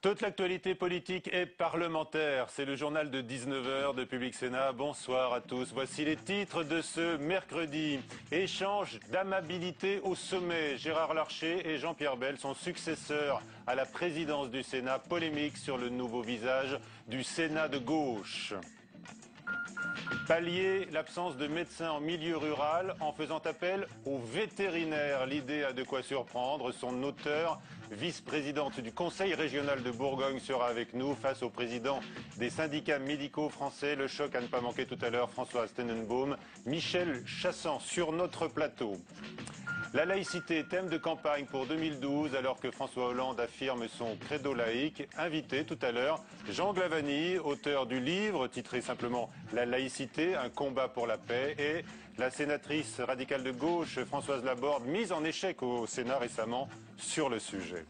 Toute l'actualité politique et parlementaire, c'est le journal de 19h de Public Sénat. Bonsoir à tous. Voici les titres de ce mercredi. Échange d'amabilité au sommet. Gérard Larcher et Jean-Pierre Bel sont successeurs à la présidence du Sénat. Polémique sur le nouveau visage du Sénat de gauche. Pallier l'absence de médecins en milieu rural en faisant appel aux vétérinaires. L'idée a de quoi surprendre. Son auteur, vice-présidente du Conseil régional de Bourgogne, sera avec nous face au président des syndicats médicaux français. Le choc à ne pas manquer tout à l'heure, Françoise Tenenbaum, Michel Chassant sur notre plateau. La laïcité, thème de campagne pour 2012, alors que François Hollande affirme son credo laïque. Invité tout à l'heure, Jean Glavany, auteur du livre titré simplement La laïcité, un combat pour la paix, et la sénatrice radicale de gauche Françoise Laborde, mise en échec au Sénat récemment sur le sujet.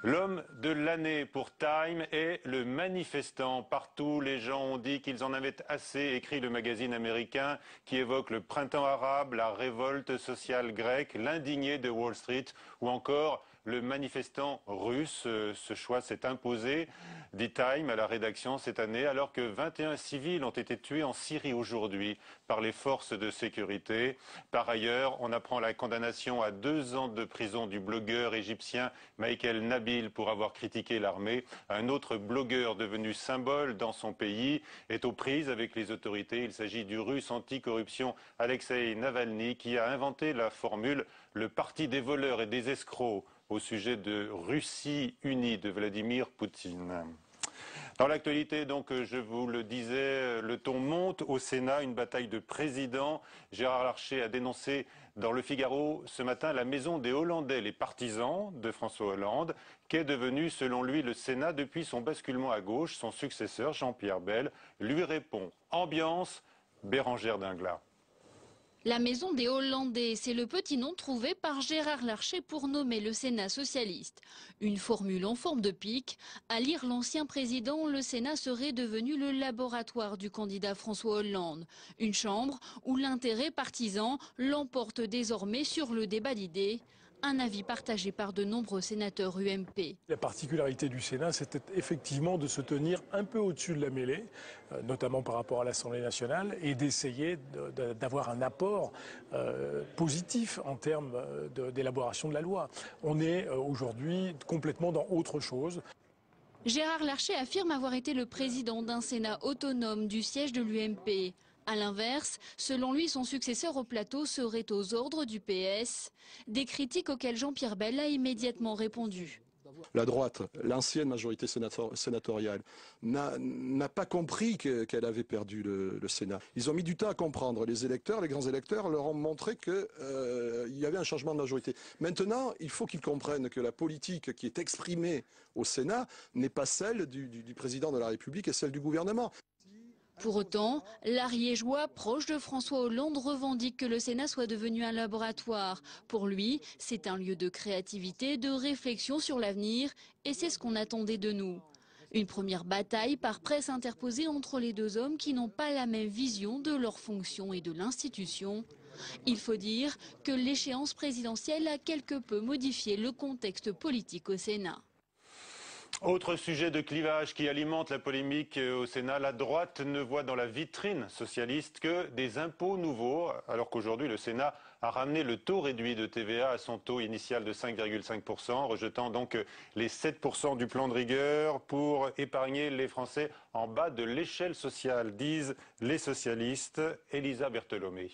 L'homme de l'année pour Time est le manifestant. Partout, les gens ont dit qu'ils en avaient assez, écrit le magazine américain qui évoque le printemps arabe, la révolte sociale grecque, l'indigné de Wall Street ou encore le manifestant russe. Ce choix s'est imposé, dit Time à la rédaction cette année, alors que 21 civils ont été tués en Syrie aujourd'hui par les forces de sécurité. Par ailleurs, on apprend la condamnation à 2 ans de prison du blogueur égyptien Michael Nabil pour avoir critiqué l'armée. Un autre blogueur devenu symbole dans son pays est aux prises avec les autorités. Il s'agit du russe anticorruption Alexei Navalny qui a inventé la formule « le parti des voleurs et des escrocs » au sujet de Russie unie de Vladimir Poutine. Dans l'actualité, donc, je vous le disais, le ton monte au Sénat, une bataille de présidents. Gérard Larcher a dénoncé dans Le Figaro ce matin la maison des Hollandais, les partisans de François Hollande, qu'est devenu, selon lui, le Sénat depuis son basculement à gauche. Son successeur, Jean-Pierre Bel, lui répond « Ambiance, Bérangère Dinglat ». La maison des Hollandais, c'est le petit nom trouvé par Gérard Larcher pour nommer le Sénat socialiste. Une formule en forme de pique. À lire l'ancien président, le Sénat serait devenu le laboratoire du candidat François Hollande. Une chambre où l'intérêt partisan l'emporte désormais sur le débat d'idées. Un avis partagé par de nombreux sénateurs UMP. La particularité du Sénat, c'était effectivement de se tenir un peu au-dessus de la mêlée, notamment par rapport à l'Assemblée nationale, et d'essayer d'avoir un apport positif en termes d'élaboration de la loi. On est aujourd'hui complètement dans autre chose. Gérard Larcher affirme avoir été le président d'un Sénat autonome du siège de l'UMP. A l'inverse, selon lui, son successeur au plateau serait aux ordres du PS. Des critiques auxquelles Jean-Pierre Bel a immédiatement répondu. La droite, l'ancienne majorité sénatoriale, n'a pas compris qu'elle avait perdu le Sénat. Ils ont mis du temps à comprendre. Les électeurs, les grands électeurs, leur ont montré qu'il y avait un changement de majorité. Maintenant, il faut qu'ils comprennent que la politique qui est exprimée au Sénat n'est pas celle du président de la République et celle du gouvernement. Pour autant, l'Ariégeois, proche de François Hollande, revendique que le Sénat soit devenu un laboratoire. Pour lui, c'est un lieu de créativité, de réflexion sur l'avenir, et c'est ce qu'on attendait de nous. Une première bataille par presse interposée entre les deux hommes qui n'ont pas la même vision de leur fonction et de l'institution. Il faut dire que l'échéance présidentielle a quelque peu modifié le contexte politique au Sénat. Autre sujet de clivage qui alimente la polémique au Sénat, la droite ne voit dans la vitrine socialiste que des impôts nouveaux, alors qu'aujourd'hui le Sénat a ramené le taux réduit de TVA à son taux initial de 5,5%, rejetant donc les 7% du plan de rigueur pour épargner les Français en bas de l'échelle sociale, disent les socialistes. Elisa Berthelomé.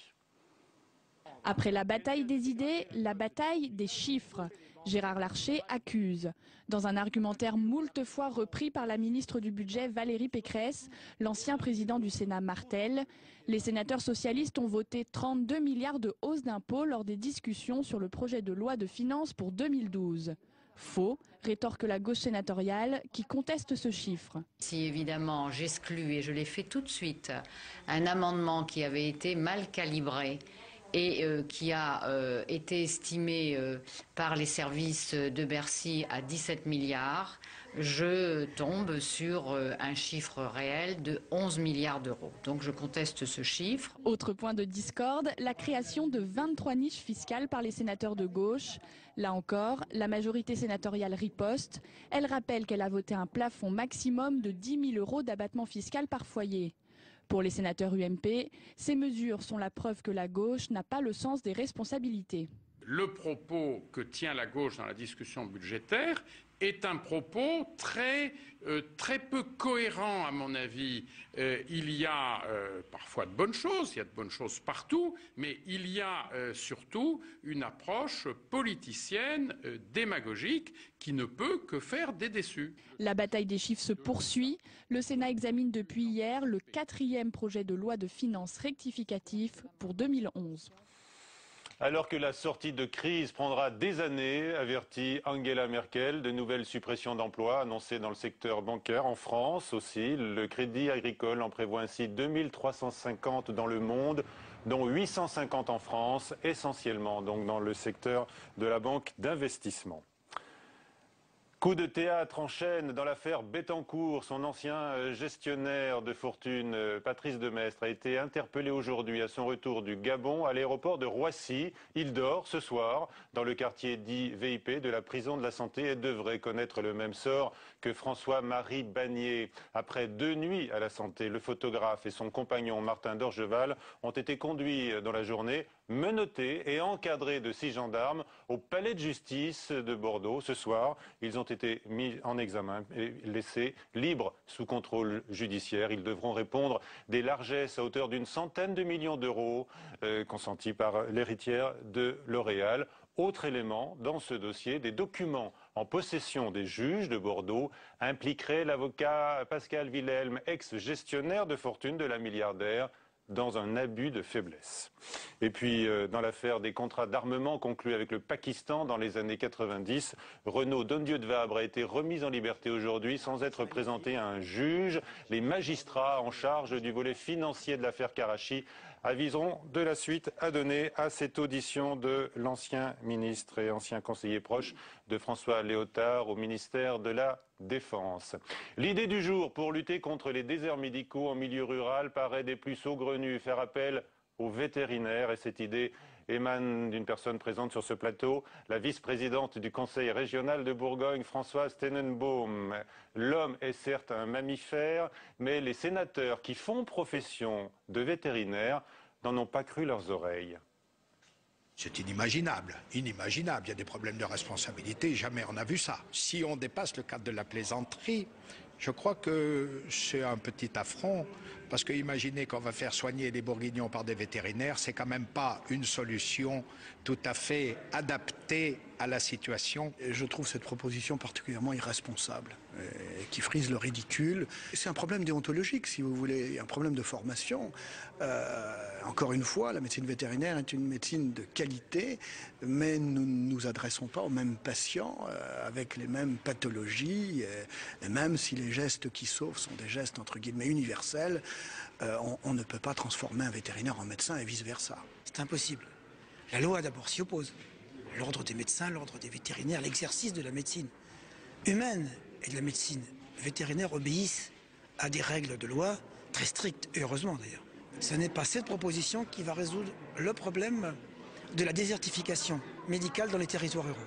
Après la bataille des idées, la bataille des chiffres. Gérard Larcher accuse. Dans un argumentaire moult fois repris par la ministre du Budget Valérie Pécresse, l'ancien président du Sénat martèle, les sénateurs socialistes ont voté 32 milliards de hausse d'impôts lors des discussions sur le projet de loi de finances pour 2012. Faux, rétorque la gauche sénatoriale qui conteste ce chiffre. Si évidemment j'exclus, et je l'ai fait tout de suite, un amendement qui avait été mal calibré et qui a été estimé par les services de Bercy à 17 milliards, je tombe sur un chiffre réel de 11 milliards d'euros. Donc je conteste ce chiffre. Autre point de discorde, la création de 23 niches fiscales par les sénateurs de gauche. Là encore, la majorité sénatoriale riposte. Elle rappelle qu'elle a voté un plafond maximum de 10 000 euros d'abattement fiscal par foyer. Pour les sénateurs UMP, ces mesures sont la preuve que la gauche n'a pas le sens des responsabilités. Le propos que tient la gauche dans la discussion budgétaire est un propos très peu cohérent à mon avis. Il y a parfois de bonnes choses, il y a de bonnes choses partout, mais il y a surtout une approche politicienne, démagogique, qui ne peut que faire des déçus. La bataille des chiffres se poursuit. Le Sénat examine depuis hier le 4e projet de loi de finances rectificatif pour 2011. Alors que la sortie de crise prendra des années, avertit Angela Merkel, de nouvelles suppressions d'emplois annoncées dans le secteur bancaire en France aussi. Le Crédit Agricole en prévoit ainsi 2350 dans le monde, dont 850 en France, essentiellement donc dans le secteur de la banque d'investissement. Coup de théâtre en chaîne dans l'affaire Bettencourt. Son ancien gestionnaire de fortune, Patrice Demestre, a été interpellé aujourd'hui à son retour du Gabon à l'aéroport de Roissy. Il dort ce soir dans le quartier dit VIP de la prison de la Santé et devrait connaître le même sort que François-Marie Bagné. Après 2 nuits à la Santé, le photographe et son compagnon Martin Dorgeval ont été conduits dans la journée, menottés et encadrés de 6 gendarmes au palais de justice de Bordeaux. Ce soir, ils ont été mis en examen et laissés libres sous contrôle judiciaire. Ils devront répondre des largesses à hauteur d'une centaine de millions d'euros consentis par l'héritière de L'Oréal. Autre élément dans ce dossier, des documents en possession des juges de Bordeaux impliqueraient l'avocat Pascal Wilhelm, ex-gestionnaire de fortune de la milliardaire, dans un abus de faiblesse. Et puis, dans l'affaire des contrats d'armement conclus avec le Pakistan dans les années 90, Renaud Dondieu de Vabre a été remis en liberté aujourd'hui sans être présenté à un juge. Les magistrats en charge du volet financier de l'affaire Karachi aviseront de la suite à donner à cette audition de l'ancien ministre et ancien conseiller proche de François Léotard au ministère de la Défense. L'idée du jour pour lutter contre les déserts médicaux en milieu rural paraît des plus saugrenues, faire appel aux vétérinaires, et cette idée émane d'une personne présente sur ce plateau, la vice-présidente du Conseil régional de Bourgogne, Françoise Tenenbaum. L'homme est certes un mammifère, mais les sénateurs qui font profession de vétérinaires n'en ont pas cru leurs oreilles. C'est inimaginable, inimaginable. Il y a des problèmes de responsabilité, jamais on n'a vu ça. Si on dépasse le cadre de la plaisanterie, je crois que c'est un petit affront, parce que imaginez qu'on va faire soigner les Bourguignons par des vétérinaires, c'est quand même pas une solution tout à fait adaptée à la situation. Et je trouve cette proposition particulièrement irresponsable, qui frise le ridicule. C'est un problème déontologique, si vous voulez, un problème de formation. Encore une fois, la médecine vétérinaire est une médecine de qualité, mais nous ne nous adressons pas aux mêmes patients, avec les mêmes pathologies, et même si les gestes qui sauvent sont des gestes entre guillemets universels, on ne peut pas transformer un vétérinaire en médecin et vice-versa. C'est impossible. La loi d'abord s'y oppose. L'ordre des médecins, l'ordre des vétérinaires, l'exercice de la médecine humaine et de la médecine vétérinaire obéissent à des règles de loi très strictes, et heureusement d'ailleurs. Ce n'est pas cette proposition qui va résoudre le problème de la désertification médicale dans les territoires ruraux.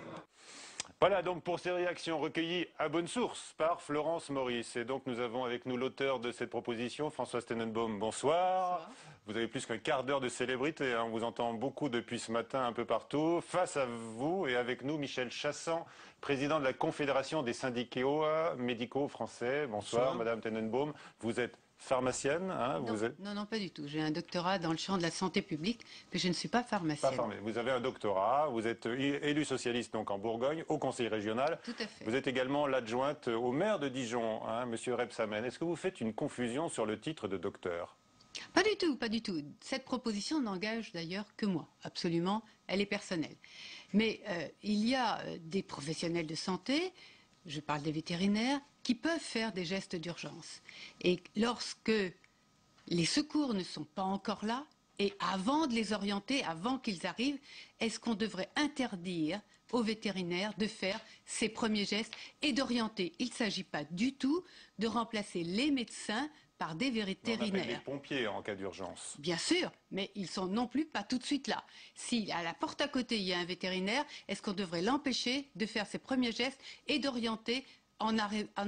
Voilà donc pour ces réactions recueillies à bonne source par Florence Maurice. Et donc nous avons avec nous l'auteur de cette proposition, Françoise Tenenbaum. Bonsoir. Bonsoir. Vous avez plus qu'un quart d'heure de célébrité, hein. On vous entend beaucoup depuis ce matin un peu partout. Face à vous et avec nous, Michel Chassan, président de la Confédération des syndicats médicaux français. Bonsoir, Madame Tenenbaum. Vous êtes pharmacienne, hein, Non, non, pas du tout. J'ai un doctorat dans le champ de la santé publique, mais je ne suis pas pharmacienne. Vous avez un doctorat, vous êtes élu socialiste donc en Bourgogne, au conseil régional. Tout à fait. Vous êtes également l'adjointe au maire de Dijon, hein, Monsieur Rebsamen. Est-ce que vous faites une confusion sur le titre de docteur? Pas du tout, pas du tout. Cette proposition n'engage d'ailleurs que moi, absolument, elle est personnelle. Mais il y a des professionnels de santé, je parle des vétérinaires, qui peuvent faire des gestes d'urgence. Et lorsque les secours ne sont pas encore là, Et avant de les orienter, avant qu'ils arrivent, est-ce qu'on devrait interdire aux vétérinaires de faire ces premiers gestes et d'orienter? Il ne s'agit pas du tout de remplacer les médecins par des vétérinaires. On appelle les pompiers en cas d'urgence. Bien sûr, mais ils sont non plus pas tout de suite là. Si à la porte à côté il y a un vétérinaire, est-ce qu'on devrait l'empêcher de faire ses premiers gestes et d'orienter en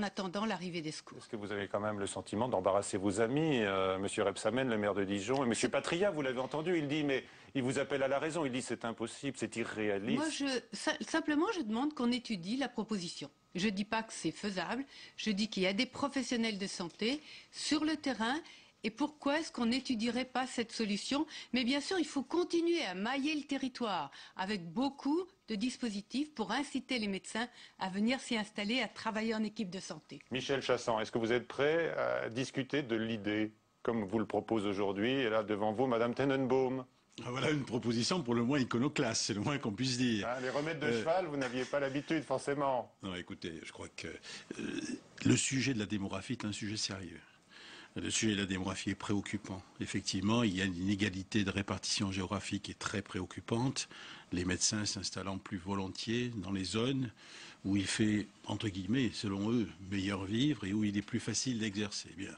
attendant l'arrivée des secours? Est-ce que vous avez quand même le sentiment d'embarrasser vos amis, Monsieur Rebsamen, le maire de Dijon, et Monsieur Patria, vous l'avez entendu, il dit, mais il vous appelle à la raison, il dit c'est impossible, c'est irréaliste. Moi, simplement, je demande qu'on étudie la proposition. Je ne dis pas que c'est faisable, je dis qu'il y a des professionnels de santé sur le terrain. Et pourquoi est-ce qu'on n'étudierait pas cette solution? Mais bien sûr, il faut continuer à mailler le territoire avec beaucoup de dispositifs pour inciter les médecins à venir s'y installer, à travailler en équipe de santé. Michel Chassan, est-ce que vous êtes prêt à discuter de l'idée, comme vous le propose aujourd'hui, et là devant vous, Madame Tenenbaum? Voilà une proposition pour le moins iconoclaste, c'est le moins qu'on puisse dire. Les remèdes de cheval, vous n'aviez pas l'habitude forcément. Non, écoutez, je crois que le sujet de la démographie est un sujet sérieux. Le sujet de la démographie est préoccupant. Effectivement, il y a une inégalité de répartition géographique qui est très préoccupante. Les médecins s'installant plus volontiers dans les zones où il fait, entre guillemets, selon eux, meilleur vivre et où il est plus facile d'exercer. Eh bien,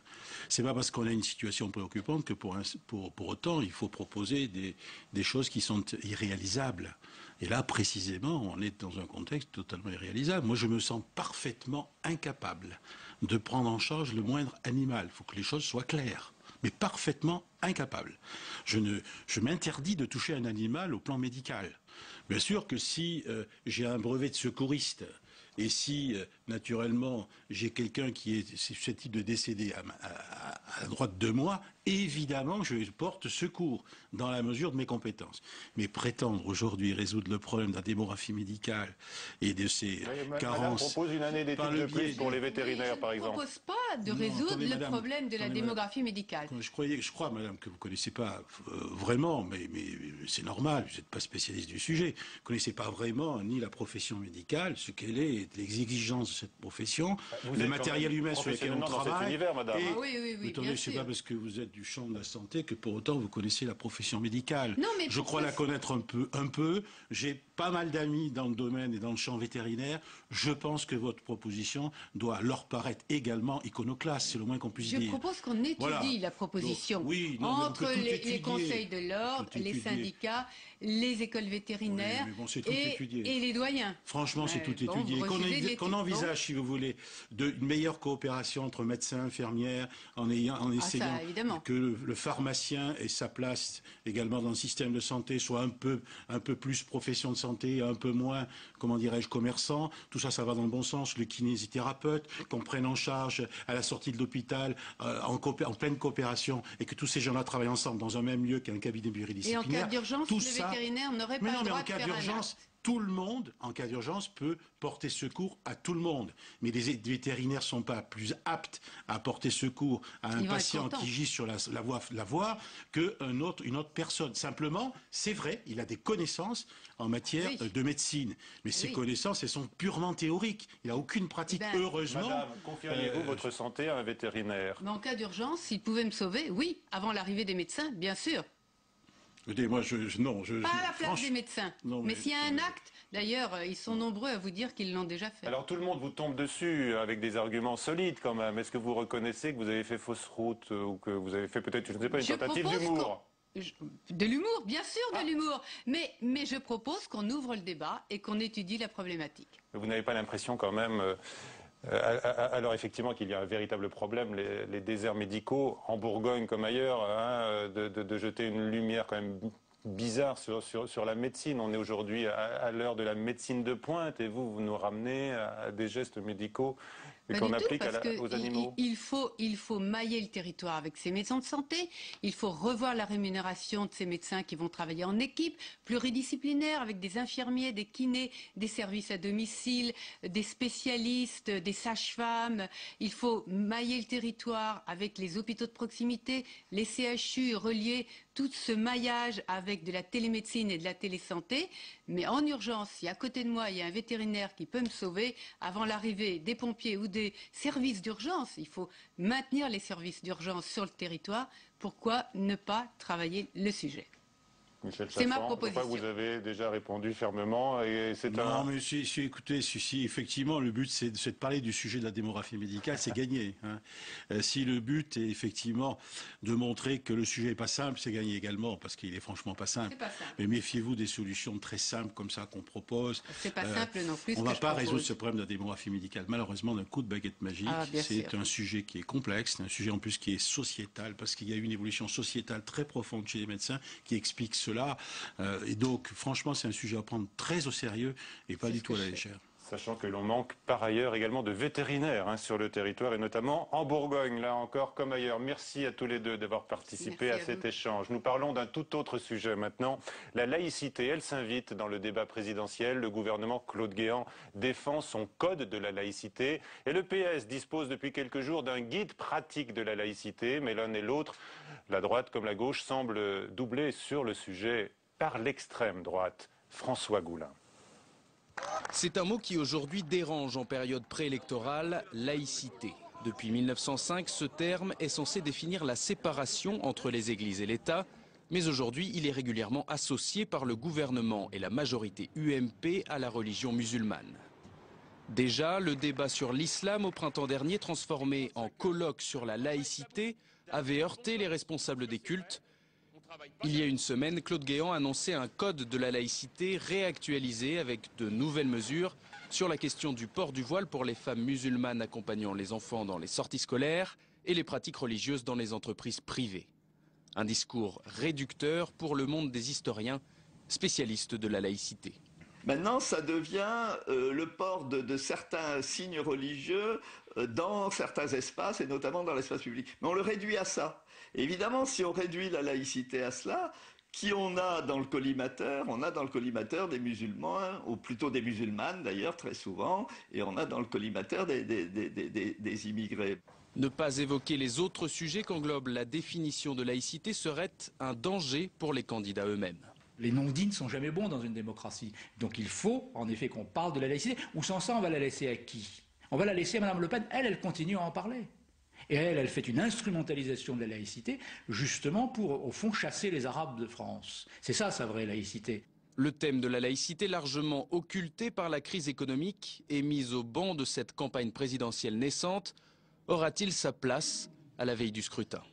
c'est pas parce qu'on a une situation préoccupante que pour autant il faut proposer des choses qui sont irréalisables. Et là, précisément, on est dans un contexte totalement irréalisable. Moi, je me sens parfaitement incapable de prendre en charge le moindre animal. Il faut que les choses soient claires, mais parfaitement incapable. Je m'interdis de toucher un animal au plan médical. Bien sûr que si j'ai un brevet de secouriste et si, naturellement, j'ai quelqu'un qui est susceptible de décéder à droite de moi, évidemment, je porte secours dans la mesure de mes compétences. Mais prétendre aujourd'hui résoudre le problème de la démographie médicale et de ses carences... Madame propose une année d'études de plus pour les vétérinaires, par exemple. Je ne propose pas de résoudre le problème de la démographie médicale. Je crois, madame, que vous ne connaissez pas vraiment, mais c'est normal, vous n'êtes pas spécialiste du sujet, vous ne connaissez pas vraiment ni la profession médicale, ce qu'elle est, les exigences de cette profession, le matériel humain sur lequel on travaille. Dans cet univers, madame. Oui, attendez, c'est pas parce que vous êtes du champ de la santé que pour autant vous connaissez la profession médicale. Non, mais je crois la connaître un peu. J'ai pas mal d'amis dans le domaine et dans le champ vétérinaire. Je pense que votre proposition doit leur paraître également iconoclaste, c'est le moins qu'on puisse dire. Je propose qu'on étudie la proposition. Donc, oui, entre les conseils de l'ordre, les syndicats, les écoles vétérinaires et les doyens. Franchement, c'est tout étudié. Qu'on envisage, si vous voulez, une meilleure coopération entre médecins, infirmières, en essayant que le pharmacien ait sa place également dans le système de santé, soit un peu plus profession de santé, un peu moins, comment dirais-je, commerçant. Tout ça, ça va dans le bon sens. Le kinésithérapeute, qu'on prenne en charge à la sortie de l'hôpital, en pleine coopération, et que tous ces gens-là travaillent ensemble dans un même lieu qu'un cabinet pluridisciplinaire. Et en cas d'urgence, le vétérinaire n'aurait pas le droit de faire un acte. Tout le monde, en cas d'urgence, peut porter secours à tout le monde. Mais les vétérinaires ne sont pas plus aptes à porter secours à un patient qui gît sur la voie qu'une autre personne. Simplement, c'est vrai, il a des connaissances en matière de médecine. Mais ces connaissances, elles sont purement théoriques. Il n'y a aucune pratique, heureusement. Madame, confieriez-vous votre santé à un vétérinaire? Mais en cas d'urgence, s'il pouvait me sauver, oui, avant l'arrivée des médecins, bien sûr. Écoutez, moi, pas à la place des médecins. Mais s'il y a un acte, d'ailleurs, ils sont nombreux à vous dire qu'ils l'ont déjà fait. Alors tout le monde vous tombe dessus avec des arguments solides quand même. Est-ce que vous reconnaissez que vous avez fait fausse route ou que vous avez fait peut-être, je ne sais pas, une tentative d'humour? De l'humour, bien sûr, de l'humour. Mais je propose qu'on ouvre le débat et qu'on étudie la problématique. Vous n'avez pas l'impression quand même... alors effectivement qu'il y a un véritable problème, les déserts médicaux, en Bourgogne comme ailleurs, de jeter une lumière quand même bizarre sur la médecine. On est aujourd'hui à l'heure de la médecine de pointe et vous nous ramenez à des gestes médicaux qu'on applique aux animaux. Il faut mailler le territoire avec ces médecins de santé. Il faut revoir la rémunération de ces médecins qui vont travailler en équipe pluridisciplinaire avec des infirmiers, des kinés, des services à domicile, des spécialistes, des sages-femmes. Il faut mailler le territoire avec les hôpitaux de proximité, les CHU reliés tout ce maillage avec de la télémédecine et de la télésanté, mais en urgence, si à côté de moi il y a un vétérinaire qui peut me sauver, avant l'arrivée des pompiers ou des services d'urgence, il faut maintenir les services d'urgence sur le territoire, pourquoi ne pas travailler le sujet ? Michel C'est ma Chaffan, proposition. je crois que vous avez déjà répondu fermement. Et c'est non, mais écoutez, si effectivement le but c'est de parler du sujet de la démographie médicale, c'est gagné. Hein. Si le but est effectivement de montrer que le sujet n'est pas simple, c'est gagné également, parce qu'il est franchement pas simple. Pas simple. Mais méfiez-vous des solutions très simples comme ça qu'on propose. C'est pas simple non plus. On ne va pas résoudre ce problème de la démographie médicale, malheureusement, d'un coup de baguette magique. C'est un sujet qui est complexe, un sujet en plus qui est sociétal, parce qu'il y a une évolution sociétale très profonde chez les médecins qui explique cela. Et donc, franchement, c'est un sujet à prendre très au sérieux et pas du tout à la légère. Sachant que l'on manque par ailleurs également de vétérinaires sur le territoire et notamment en Bourgogne, là encore comme ailleurs. Merci à tous les deux d'avoir participé à cet échange. Nous parlons d'un tout autre sujet maintenant. La laïcité, elle s'invite dans le débat présidentiel. Le gouvernement Claude Guéant défend son code de la laïcité et le PS dispose depuis quelques jours d'un guide pratique de la laïcité. Mais l'un et l'autre, la droite comme la gauche, semblent doubler sur le sujet par l'extrême droite. François Goulin. C'est un mot qui aujourd'hui dérange en période préélectorale, laïcité. Depuis 1905, ce terme est censé définir la séparation entre les églises et l'État, mais aujourd'hui il est régulièrement associé par le gouvernement et la majorité UMP à la religion musulmane. Déjà, le débat sur l'islam au printemps dernier, transformé en colloque sur la laïcité, avait heurté les responsables des cultes. Il y a une semaine, Claude Guéant annonçait un code de la laïcité réactualisé avec de nouvelles mesures sur la question du port du voile pour les femmes musulmanes accompagnant les enfants dans les sorties scolaires et les pratiques religieuses dans les entreprises privées. Un discours réducteur pour le monde des historiens, spécialistes de la laïcité. Maintenant, ça devient le port de certains signes religieux dans certains espaces, et notamment dans l'espace public. Mais on le réduit à ça. Évidemment, si on réduit la laïcité à cela, qui on a dans le collimateur? On a dans le collimateur des musulmans, ou plutôt des musulmanes d'ailleurs, très souvent, et on a dans le collimateur des immigrés. Ne pas évoquer les autres sujets qu'englobe la définition de laïcité serait un danger pour les candidats eux-mêmes. Les non-dits ne sont jamais bons dans une démocratie. Donc il faut en effet qu'on parle de la laïcité. Ou sans ça, on va la laisser à qui? On va la laisser à Mme Le Pen. Elle continue à en parler. Et elle fait une instrumentalisation de la laïcité, justement pour, au fond, chasser les Arabes de France. C'est ça, sa vraie laïcité. Le thème de la laïcité, largement occulté par la crise économique et mis au banc de cette campagne présidentielle naissante, aura-t-il sa place à la veille du scrutin?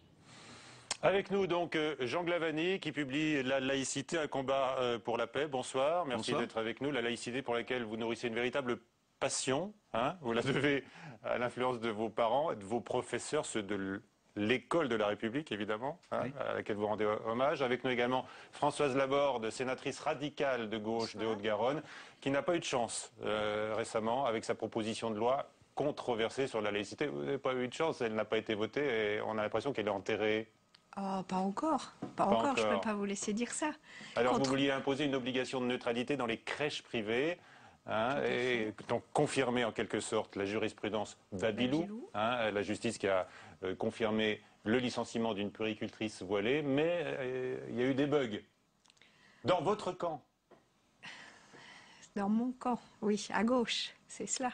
Avec nous donc Jean Glavany qui publie La laïcité, un combat pour la paix. Bonsoir, merci d'être avec nous. La laïcité pour laquelle vous nourrissez une véritable passion. Vous la devez à l'influence de vos parents, de vos professeurs, ceux de l'école de la République évidemment, à laquelle vous rendez hommage. Avec nous également Françoise Laborde, sénatrice radicale de gauche de Haute-Garonne, qui n'a pas eu de chance récemment avec sa proposition de loi controversée sur la laïcité. Vous n'avez pas eu de chance, elle n'a pas été votée et on a l'impression qu'elle est enterrée. Oh, pas encore. Pas encore, je ne peux pas vous laisser dire ça. Alors vous vouliez imposer une obligation de neutralité dans les crèches privées, et donc confirmer en quelque sorte la jurisprudence Babilou, la justice qui a confirmé le licenciement d'une puéricultrice voilée, mais il y a eu des bugs. Dans votre camp? Dans mon camp, oui, à gauche, c'est cela.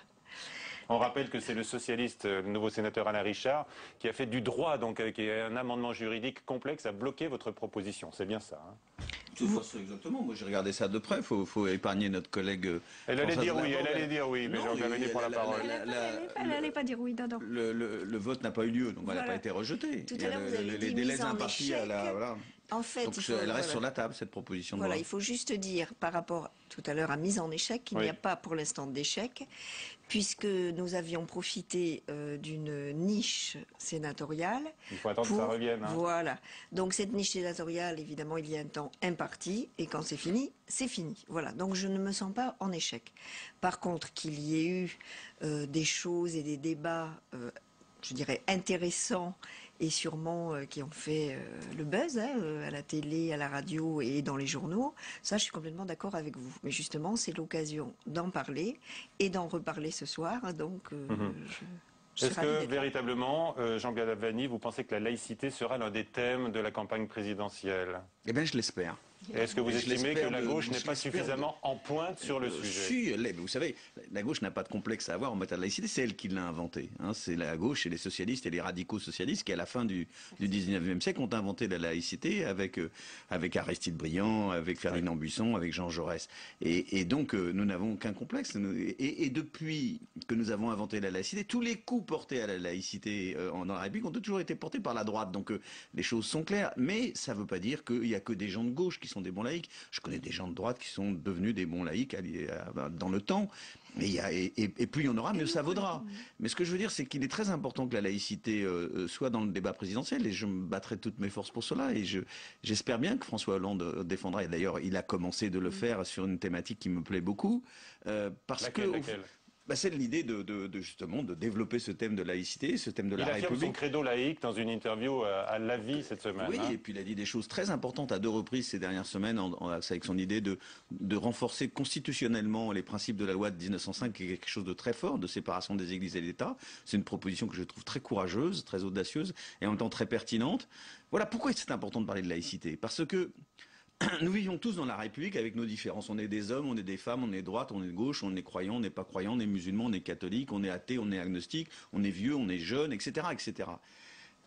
On rappelle que c'est le socialiste, le nouveau sénateur Alain Richard, qui a fait du droit, donc avec un amendement juridique complexe, à bloquer votre proposition. C'est bien ça. Exactement. Moi, j'ai regardé ça de près. Il faut épargner notre collègue. Elle allait dire oui, mais Jean Glavany prend la parole. Elle n'allait pas dire oui, non. Le vote n'a pas eu lieu, donc elle n'a pas été rejetée. Tout à l'heure, vous avez dit les délais mise en impartis échec. En fait, donc, elle reste sur la table, cette proposition de loi. Voilà, il faut juste dire, par rapport tout à l'heure à mise en échec, qu'il n'y a pas pour l'instant d'échec, puisque nous avions profité d'une niche sénatoriale. Il faut attendre que ça revienne. Voilà. Donc cette niche sénatoriale, évidemment, il y a un temps imparti, et quand c'est fini, c'est fini. Voilà. Donc je ne me sens pas en échec. Par contre, qu'il y ait eu des choses et des débats, je dirais, intéressants, et sûrement qui ont fait le buzz à la télé, à la radio et dans les journaux. Ça, je suis complètement d'accord avec vous. Mais justement, c'est l'occasion d'en parler et d'en reparler ce soir. Donc, Est-ce que véritablement, Jean Galavani, vous pensez que la laïcité sera l'un des thèmes de la campagne présidentielle? Eh bien, je l'espère. Est-ce que vous estimez que la gauche n'est pas suffisamment en pointe sur le sujet? Si, elle l'est. Vous savez, la gauche n'a pas de complexe à avoir en matière de laïcité. C'est elle qui l'a inventé. Hein. C'est la gauche et les socialistes et les radicaux socialistes qui, à la fin du 19e siècle, ont inventé la laïcité avec Aristide Briand, avec Ferdinand Buisson, avec Jean Jaurès. Et donc, nous n'avons aucun complexe. Et depuis que nous avons inventé la laïcité, tous les coups portés à la laïcité dans la République ont toujours été portés par la droite. Donc, les choses sont claires. Mais ça ne veut pas dire qu'il n'y a que des gens de gauche qui sont des bons laïcs. Je connais des gens de droite qui sont devenus des bons laïcs dans le temps. Mais et plus il y en aura, mieux ça vaudra. Mais ce que je veux dire, c'est qu'il est très important que la laïcité soit dans le débat présidentiel, et je me battrai de toutes mes forces pour cela. Et j'espère bien que François Hollande défendra. Et d'ailleurs, il a commencé de le faire sur une thématique qui me plaît beaucoup, parce que c'est l'idée justement de développer ce thème de laïcité, ce thème de la République. Il affirme son credo laïque dans une interview à La Vie cette semaine. Oui, et puis il a dit des choses très importantes à 2 reprises ces dernières semaines, avec son idée de renforcer constitutionnellement les principes de la loi de 1905, qui est quelque chose de très fort, de séparation des églises et de l'État. C'est une proposition que je trouve très courageuse, très audacieuse, et en même temps très pertinente. Voilà pourquoi c'est important de parler de laïcité. Parce que nous vivons tous dans la République avec nos différences. On est des hommes, on est des femmes, on est de droite, on est de gauche, on est croyant, on n'est pas croyant, on est musulman, on est catholique, on est athée, on est agnostique, on est vieux, on est jeune, etc., etc.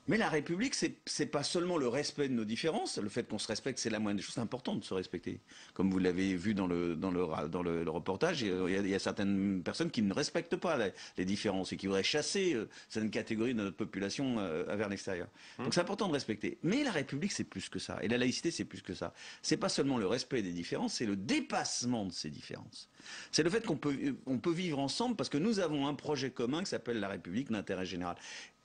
Mais la République, c'est pas seulement le respect de nos différences. Le fait qu'on se respecte, c'est la moindre des choses. C'est important de se respecter. Comme vous l'avez vu dans le reportage, il y a certaines personnes qui ne respectent pas les différences et qui voudraient chasser certaines catégories de notre population vers l'extérieur. Donc c'est important de respecter. Mais la République, c'est plus que ça. Et la laïcité, c'est plus que ça. C'est pas seulement le respect des différences, c'est le dépassement de ces différences. C'est le fait qu'on peut vivre ensemble parce que nous avons un projet commun qui s'appelle la République d'intérêt général.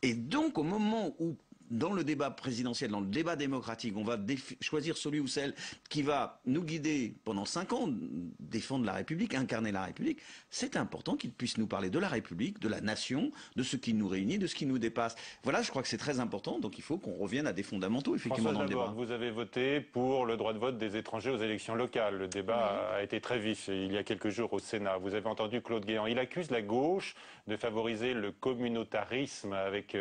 Et donc, au moment où, dans le débat présidentiel, dans le débat démocratique, on va choisir celui ou celle qui va nous guider pendant 5 ans, défendre la République, incarner la République, c'est important qu'il puisse nous parler de la République, de la nation, de ce qui nous réunit, de ce qui nous dépasse. Voilà, je crois que c'est très important, donc il faut qu'on revienne à des fondamentaux, effectivement, dans le débat. Vous avez voté pour le droit de vote des étrangers aux élections locales. Le débat a été très vif il y a quelques jours au Sénat. Vous avez entendu Claude Guéant. Il accuse la gauche de favoriser le communautarisme avec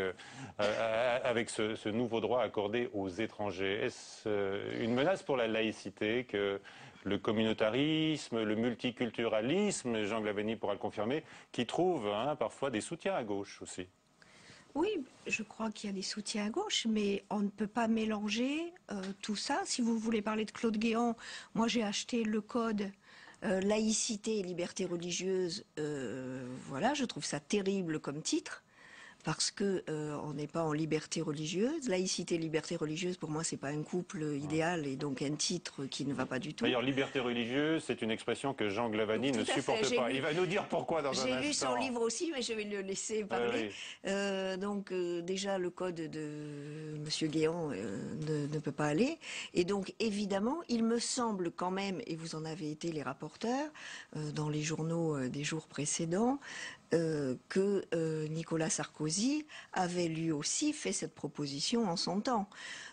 ce nouveau droit accordé aux étrangers. Est-ce une menace pour la laïcité que le communautarisme, le multiculturalisme, Jean Galavani pourra le confirmer, qui trouve parfois des soutiens à gauche aussi? Oui, je crois qu'il y a des soutiens à gauche, mais on ne peut pas mélanger tout ça. Si vous voulez parler de Claude Guéant, moi j'ai acheté le code laïcité et liberté religieuse. Voilà, je trouve ça terrible comme titre. Parce que on n'est pas en liberté religieuse. Laïcité, liberté religieuse, pour moi, c'est pas un couple idéal et donc un titre qui ne va pas du tout. D'ailleurs, liberté religieuse, c'est une expression que Jean Galavani ne supporte pas. Il va nous dire pourquoi dans un instant. J'ai lu son livre aussi, mais je vais le laisser parler. Donc déjà, le code de Monsieur Guéant ne peut pas aller. Et donc, évidemment, il me semble quand même, et vous en avez été les rapporteurs dans les journaux des jours précédents, que Nicolas Sarkozy avait lui aussi fait cette proposition en son temps.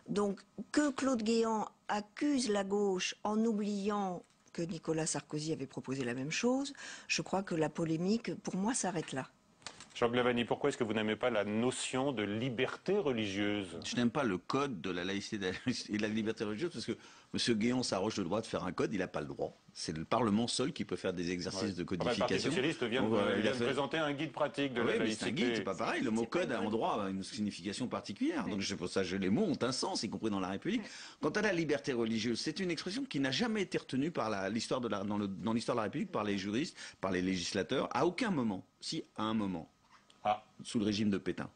Donc que Claude Guéant accuse la gauche en oubliant que Nicolas Sarkozy avait proposé la même chose, je crois que la polémique, pour moi, s'arrête là. Jean Galavani, pourquoi est-ce que vous n'aimez pas la notion de liberté religieuse? Je n'aime pas le code de la laïcité et de la liberté religieuse parce que M. Guéant s'arroge le droit de faire un code, il n'a pas le droit. C'est le Parlement seul qui peut faire des exercices de codification. Le Parti socialiste vient de présenter un guide pratique de la laïcité. C'est un guide, c'est pas pareil. Le mot code a en droit une signification particulière. Donc c'est pour ça que les mots ont un sens, y compris dans la République. Quant à la liberté religieuse, c'est une expression qui n'a jamais été retenue dans l'histoire de la République par les juristes, par les législateurs, à aucun moment. Si, à un moment. Sous le régime de Pétain.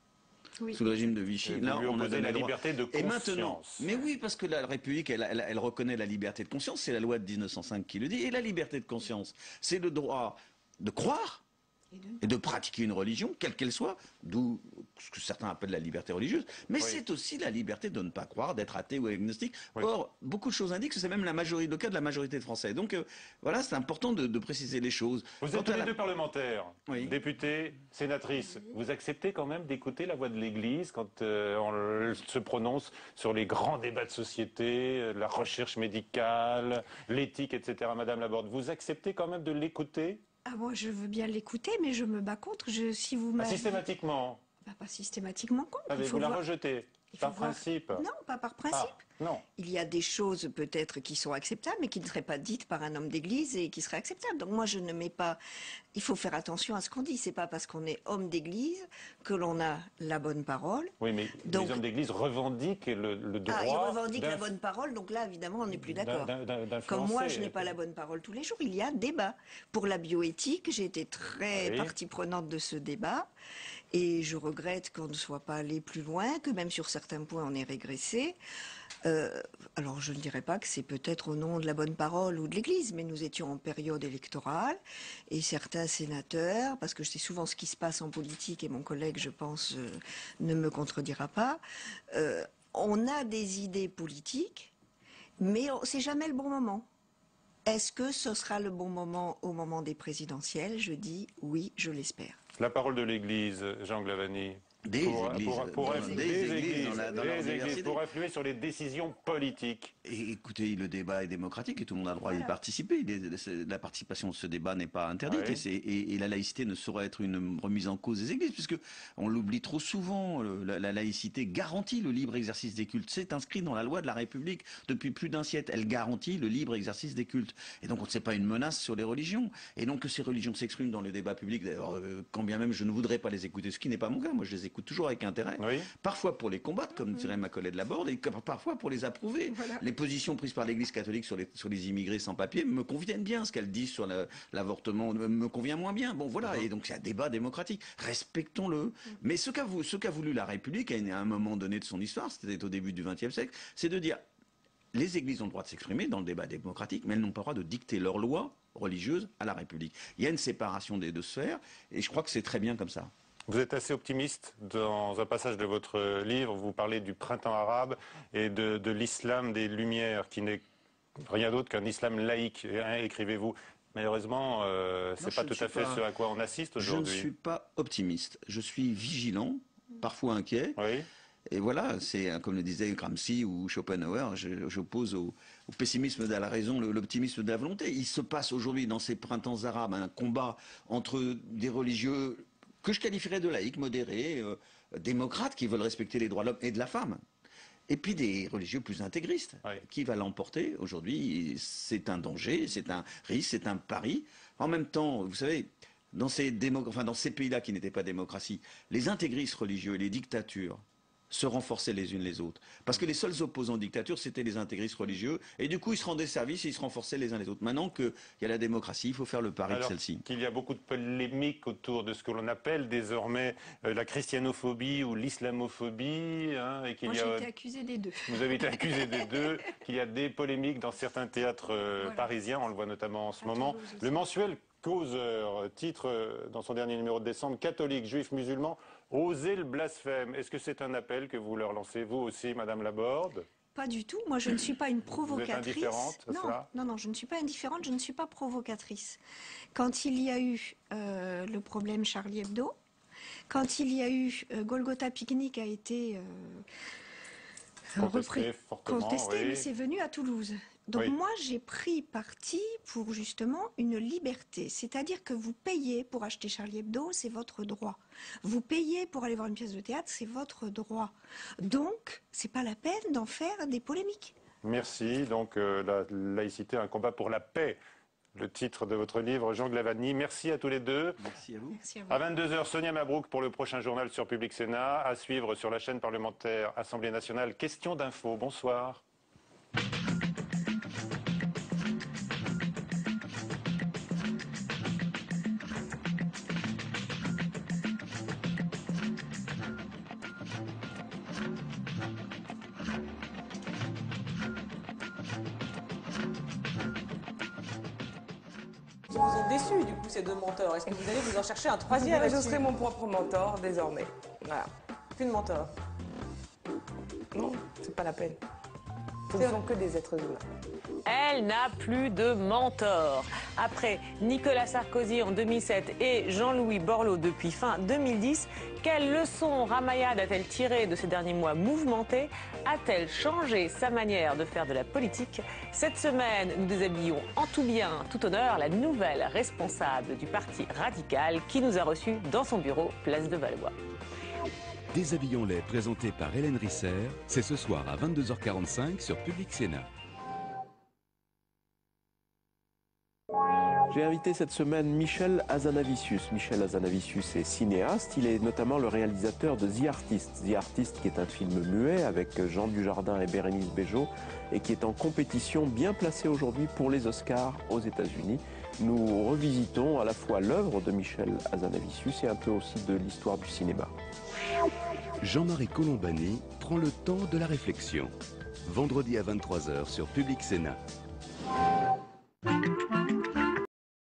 Oui. Sous le régime de Vichy. Là, on a la liberté de conscience. Et maintenant, mais oui, parce que la République, elle reconnaît la liberté de conscience. C'est la loi de 1905 qui le dit. Et la liberté de conscience, c'est le droit de croire et de pratiquer une religion, quelle qu'elle soit, d'où ce que certains appellent la liberté religieuse, mais c'est aussi la liberté de ne pas croire, d'être athée ou agnostique. Or, beaucoup de choses indiquent que c'est même le cas de la majorité de Français. Donc voilà, c'est important de préciser les choses. Vous êtes tous les deux parlementaires, députés, sénatrices. Vous acceptez quand même d'écouter la voix de l'Église quand on se prononce sur les grands débats de société, la recherche médicale, l'éthique, etc. Madame Laborde, vous acceptez quand même de l'écouter? Ah, moi, je veux bien l'écouter, mais je me bats contre. Si vous systématiquement? Pas systématiquement contre. Vous la rejetez par principe? Non, pas par principe. Non. Il y a des choses peut-être qui sont acceptables, mais qui ne seraient pas dites par un homme d'église et qui seraient acceptables. Donc moi, je ne mets pas... Il faut faire attention à ce qu'on dit. C'est pas parce qu'on est homme d'église que l'on a la bonne parole. Oui, mais les hommes d'église revendiquent le droit... ils revendiquent la bonne parole, donc là, évidemment, on n'est plus d'accord. Comme moi, je n'ai pas la bonne parole tous les jours. Il y a débat. Pour la bioéthique, j'ai été très partie prenante de ce débat. Et je regrette qu'on ne soit pas allé plus loin, que même sur certains points, on ait régressé. Alors, je ne dirais pas que c'est peut-être au nom de la bonne parole ou de l'Église, mais nous étions en période électorale et certains sénateurs, parce que je sais souvent ce qui se passe en politique et mon collègue, je pense, ne me contredira pas, on a des idées politiques, mais c'est jamais le bon moment. Est-ce que ce sera le bon moment au moment des présidentielles? Je dis oui, je l'espère. La parole de l'Église, Jean Glavany. Pour influer sur les décisions politiques. Et écoutez, le débat est démocratique et tout le monde a le droit d'y participer. La participation à ce débat n'est pas interdite et la laïcité ne saurait être une remise en cause des églises, puisque on l'oublie trop souvent. La laïcité garantit le libre exercice des cultes. C'est inscrit dans la loi de la République depuis plus d'un siècle. Elle garantit le libre exercice des cultes. Et donc, ce n'est pas une menace sur les religions. Et donc, que ces religions s'expriment dans le débat public, d'ailleurs, quand bien même je ne voudrais pas les écouter, ce qui n'est pas mon cas, moi je les écoute toujours avec intérêt, parfois pour les combattre, comme dirait ma collègue Laborde, et parfois pour les approuver. Voilà. Les positions prises par l'Église catholique sur les immigrés sans papier me conviennent bien. Ce qu'elle dit sur l'avortement me convient moins bien. Bon, voilà, et donc c'est un débat démocratique. Respectons-le. Mais ce qu'a voulu la République à un moment donné de son histoire, c'était au début du XXe siècle, c'est de dire les églises ont le droit de s'exprimer dans le débat démocratique, mais elles n'ont pas le droit de dicter leurs lois religieuses à la République. Il y a une séparation des deux sphères, et je crois que c'est très bien comme ça. Vous êtes assez optimiste dans un passage de votre livre. Vous parlez du printemps arabe et de l'islam des Lumières, qui n'est rien d'autre qu'un islam laïque, écrivez-vous. Malheureusement, ce n'est pas tout à fait ce à quoi on assiste aujourd'hui. Je ne suis pas optimiste. Je suis vigilant, parfois inquiet. Oui. Et voilà, c'est comme le disait Gramsci ou Schopenhauer, j'oppose au pessimisme de la raison l'optimisme de la volonté. Il se passe aujourd'hui dans ces printemps arabes un combat entre des religieux que je qualifierais de laïcs, modérés, démocrates, qui veulent respecter les droits de l'homme et de la femme. Et puis des religieux plus intégristes. Qui va l'emporter aujourd'hui? C'est un danger, c'est un risque, c'est un pari. En même temps, vous savez, dans ces pays-là qui n'étaient pas démocraties, les intégristes religieux et les dictatures se renforçaient les unes les autres. Parce que les seuls opposants aux dictatures, c'était les intégristes religieux. Et du coup, ils se rendaient service et ils se renforçaient les uns les autres. Maintenant qu'il y a la démocratie, il faut faire le pari de celle-ci. Qu'il y a beaucoup de polémiques autour de ce que l'on appelle désormais la christianophobie ou l'islamophobie. Moi, j'ai été accusée des deux. Vous avez été accusée des deux. Qu'il y a des polémiques dans certains théâtres parisiens. On le voit notamment en ce moment. Le mensuel Causeur titre dans son dernier numéro de décembre « Catholiques, juifs, musulmans, osez le blasphème ». Est-ce que c'est un appel que vous leur lancez, vous aussi, Madame Laborde? Pas du tout. Moi, je ne suis pas une provocatrice. Vous êtes indifférente à cela? Non, je ne suis pas indifférente, je ne suis pas provocatrice. Quand il y a eu le problème Charlie Hebdo, quand il y a eu Golgotha Picnic a été contesté, mais c'est venu à Toulouse. Donc moi, j'ai pris parti pour justement une liberté. C'est-à-dire que vous payez pour acheter Charlie Hebdo, c'est votre droit. Vous payez pour aller voir une pièce de théâtre, c'est votre droit. Donc, c'est pas la peine d'en faire des polémiques. Merci. Donc, la laïcité, un combat pour la paix. Le titre de votre livre, Jean Glavany. Merci à tous les deux. Merci à vous. Merci à vous. À 22h, Sonia Mabrouk pour le prochain journal sur Public Sénat. À suivre sur la chaîne parlementaire Assemblée nationale. Question d'info. Bonsoir. Vous ont déçu, du coup, ces deux mentors. Est-ce que vous allez vous en chercher un troisième? Je serai mon propre mentor, désormais. Voilà. Plus de mentor. Non, c'est pas la peine. Ce ne sont que des êtres humains. Elle n'a plus de mentor. Après Nicolas Sarkozy en 2007 et Jean-Louis Borloo depuis fin 2010, quelle leçon Ramayad a-t-elle tiré de ces derniers mois mouvementés? A-t-elle changé sa manière de faire de la politique? Cette semaine, nous déshabillons en tout bien, tout honneur, la nouvelle responsable du parti radical qui nous a reçus dans son bureau, place de Valois. Déshabillons-les, présenté par Hélène Risser, c'est ce soir à 22h45 sur Public Sénat. J'ai invité cette semaine Michel Hazanavicius. Michel Hazanavicius est cinéaste, il est notamment le réalisateur de The Artist. The Artist qui est un film muet avec Jean Dujardin et Bérénice Bejo et qui est en compétition bien placée aujourd'hui pour les Oscars aux États-Unis. Nous revisitons à la fois l'œuvre de Michel Hazanavicius et un peu aussi de l'histoire du cinéma. Jean-Marie Colombani prend le temps de la réflexion. Vendredi à 23h sur Public Sénat.